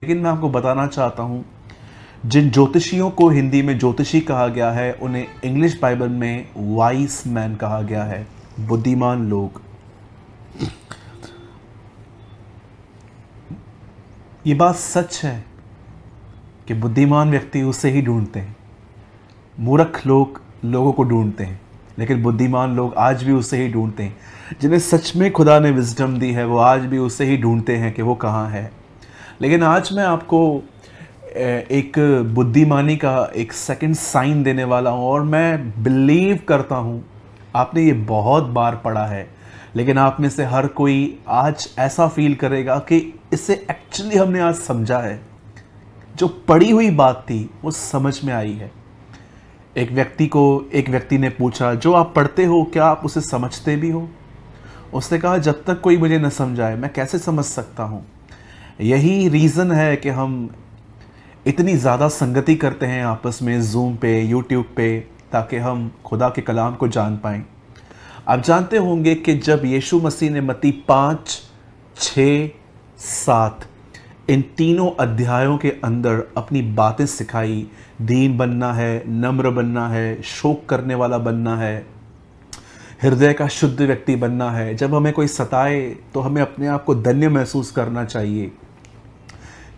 लेकिन मैं आपको बताना चाहता हूँ, जिन ज्योतिषियों को हिंदी में ज्योतिषी कहा गया है उन्हें इंग्लिश बाइबल में वाइस मैन कहा गया है, बुद्धिमान लोग। ये बात सच है कि बुद्धिमान व्यक्ति उसे ही ढूंढते हैं। मूर्ख लोग लोगों को ढूंढते हैं, लेकिन बुद्धिमान लोग आज भी उसे ही ढूंढते हैं। जिन्हें सच में खुदा ने विजडम दी है वो आज भी उसे ही ढूंढते हैं कि वो कहाँ है। लेकिन आज मैं आपको एक बुद्धिमानी का एक सेकंड साइन देने वाला हूँ, और मैं बिलीव करता हूँ आपने ये बहुत बार पढ़ा है, लेकिन आप में से हर कोई आज ऐसा फील करेगा कि इसे एक्चुअली हमने आज समझा है। जो पढ़ी हुई बात थी वो समझ में आई है। एक व्यक्ति ने पूछा, जो आप पढ़ते हो क्या आप उसे समझते भी हो? उसने कहा, जब तक कोई मुझे न समझाए मैं कैसे समझ सकता हूँ। यही रीज़न है कि हम इतनी ज़्यादा संगति करते हैं आपस में, जूम पे, यूट्यूब पे, ताकि हम खुदा के कलाम को जान पाएं। आप जानते होंगे कि जब यीशु मसीह ने मत्ती 5, 6, 7 इन तीनों अध्यायों के अंदर अपनी बातें सिखाई, दीन बनना है, नम्र बनना है, शोक करने वाला बनना है, हृदय का शुद्ध व्यक्ति बनना है। जब हमें कोई सताए तो हमें अपने आप को धन्य महसूस करना चाहिए,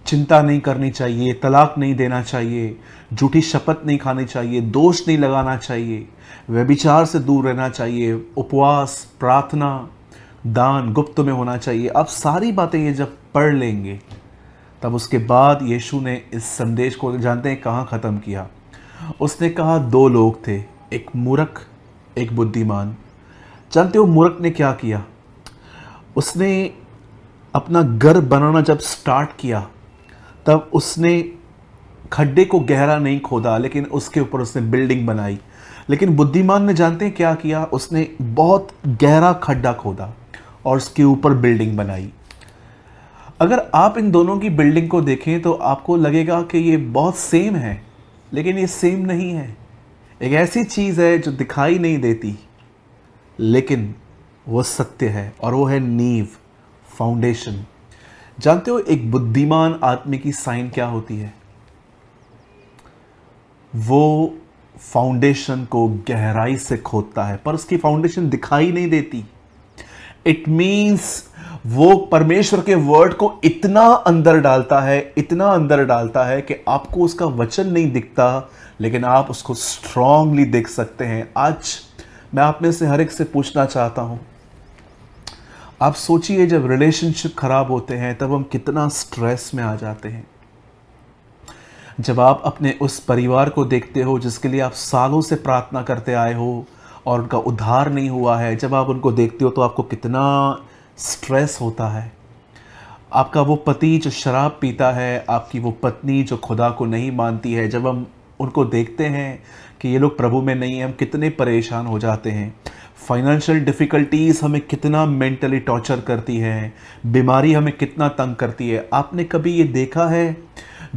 चिंता नहीं करनी चाहिए, तलाक नहीं देना चाहिए, झूठी शपथ नहीं खानी चाहिए, दोष नहीं लगाना चाहिए, व्यभिचार से दूर रहना चाहिए, उपवास, प्रार्थना, दान गुप्त में होना चाहिए। आप सारी बातें ये जब पढ़ लेंगे तब उसके बाद यीशु ने इस संदेश को जानते हैं कहाँ ख़त्म किया। उसने कहा 2 लोग थे, एक मूर्ख एक बुद्धिमान। जानते हो मूर्ख ने क्या किया? उसने अपना घर बनाना जब स्टार्ट किया तब उसने खड्डे को गहरा नहीं खोदा, लेकिन उसके ऊपर उसने बिल्डिंग बनाई। लेकिन बुद्धिमान ने जानते हैं क्या किया? उसने बहुत गहरा खड्डा खोदा और उसके ऊपर बिल्डिंग बनाई। अगर आप इन दोनों की बिल्डिंग को देखें तो आपको लगेगा कि ये बहुत सेम है, लेकिन ये सेम नहीं है। एक ऐसी चीज़ है जो दिखाई नहीं देती, लेकिन वो सत्य है, और वो है नींव, फाउंडेशन। जानते हो एक बुद्धिमान आदमी की साइन क्या होती है? वो फाउंडेशन को गहराई से खोदता है, पर उसकी फाउंडेशन दिखाई नहीं देती। इट मीन्स वो परमेश्वर के वर्ड को इतना अंदर डालता है, इतना अंदर डालता है कि आपको उसका वचन नहीं दिखता, लेकिन आप उसको स्ट्रांगली देख सकते हैं। आज मैं आप में से हर एक से पूछना चाहता हूं, आप सोचिए जब रिलेशनशिप खराब होते हैं तब हम कितना स्ट्रेस में आ जाते हैं। जब आप अपने उस परिवार को देखते हो जिसके लिए आप सालों से प्रार्थना करते आए हो और उनका उद्धार नहीं हुआ है, जब आप उनको देखते हो तो आपको कितना स्ट्रेस होता है। आपका वो पति जो शराब पीता है, आपकी वो पत्नी जो खुदा को नहीं मानती है, जब हम उनको देखते हैं कि ये लोग प्रभु में नहीं हैं, हम कितने परेशान हो जाते हैं। फाइनेंशियल डिफ़िकल्टीज़ हमें कितना मेंटली टॉर्चर करती है, बीमारी हमें कितना तंग करती है। आपने कभी ये देखा है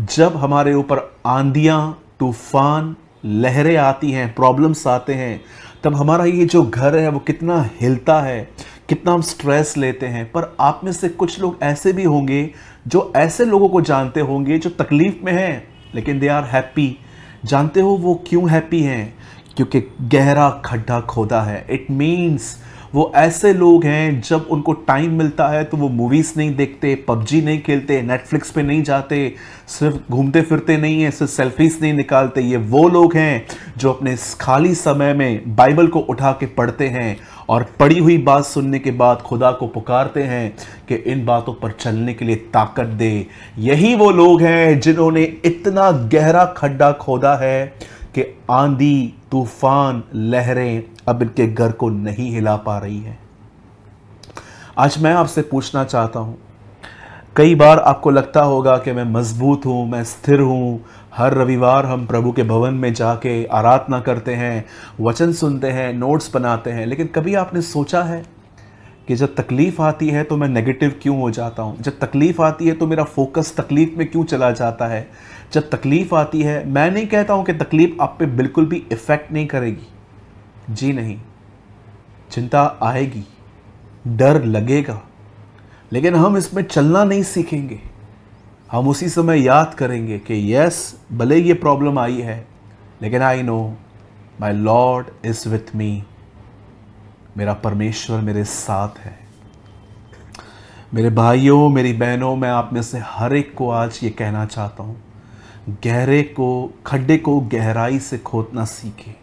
जब हमारे ऊपर आंधियाँ, तूफान, लहरें आती हैं, प्रॉब्लम्स आते हैं, तब हमारा ये जो घर है वो कितना हिलता है, कितना हम स्ट्रेस लेते हैं। पर आप में से कुछ लोग ऐसे भी होंगे जो ऐसे लोगों को जानते होंगे जो तकलीफ़ में हैं लेकिन दे आर हैप्पी। जानते हो वो क्यों हैप्पी हैं? क्योंकि गहरा खड्डा खोदा है। इट मीन्स वो ऐसे लोग हैं जब उनको टाइम मिलता है तो वो मूवीज़ नहीं देखते, पबजी नहीं खेलते, नेटफ्लिक्स पे नहीं जाते, सिर्फ घूमते फिरते नहीं हैं, सिर्फ सेल्फीज नहीं निकालते। ये वो लोग हैं जो अपने खाली समय में बाइबल को उठा के पढ़ते हैं और पढ़ी हुई बात सुनने के बाद खुदा को पुकारते हैं कि इन बातों पर चलने के लिए ताकत दे। यही वो लोग हैं जिन्होंने इतना गहरा खड्डा खोदा है कि आंधी, तूफान, लहरें अब इनके घर को नहीं हिला पा रही है। आज मैं आपसे पूछना चाहता हूं, कई बार आपको लगता होगा कि मैं मजबूत हूं, मैं स्थिर हूं, हर रविवार हम प्रभु के भवन में जाके आराधना करते हैं, वचन सुनते हैं, नोट्स बनाते हैं, लेकिन कभी आपने सोचा है कि जब तकलीफ़ आती है तो मैं नेगेटिव क्यों हो जाता हूँ? जब तकलीफ़ आती है तो मेरा फोकस तकलीफ़ में क्यों चला जाता है? जब तकलीफ़ आती है, मैं नहीं कहता हूँ कि तकलीफ़ आप पे बिल्कुल भी इफ़ेक्ट नहीं करेगी, जी नहीं, चिंता आएगी, डर लगेगा, लेकिन हम इसमें चलना नहीं सीखेंगे। हम उसी समय याद करेंगे कि यस, भले ये प्रॉब्लम आई है, लेकिन I know my lord is with me, मेरा परमेश्वर मेरे साथ है। मेरे भाइयों, मेरी बहनों, मैं आप में से हर एक को आज ये कहना चाहता हूँ, खड्डे को गहराई से खोदना सीखें।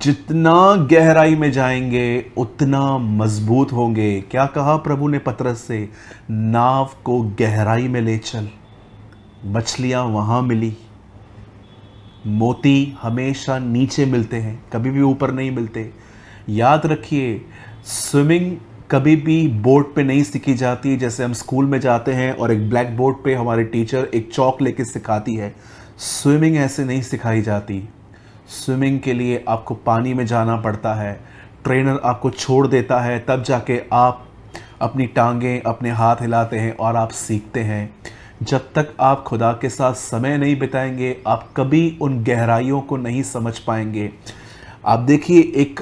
जितना गहराई में जाएंगे उतना मजबूत होंगे। क्या कहा प्रभु ने पतरस से? नाव को गहराई में ले चल। मछलियां वहां मिली। मोती हमेशा नीचे मिलते हैं, कभी भी ऊपर नहीं मिलते। याद रखिए, स्विमिंग कभी भी बोर्ड पे नहीं सीखी जाती। जैसे हम स्कूल में जाते हैं और एक ब्लैक बोर्ड पे हमारे टीचर एक चौक लेके सिखाती है, स्विमिंग ऐसे नहीं सिखाई जाती। स्विमिंग के लिए आपको पानी में जाना पड़ता है, ट्रेनर आपको छोड़ देता है, तब जाके आप अपनी टांगें, अपने हाथ हिलाते हैं और आप सीखते हैं। जब तक आप खुदा के साथ समय नहीं बिताएंगे, आप कभी उन गहराइयों को नहीं समझ पाएंगे। आप देखिए, एक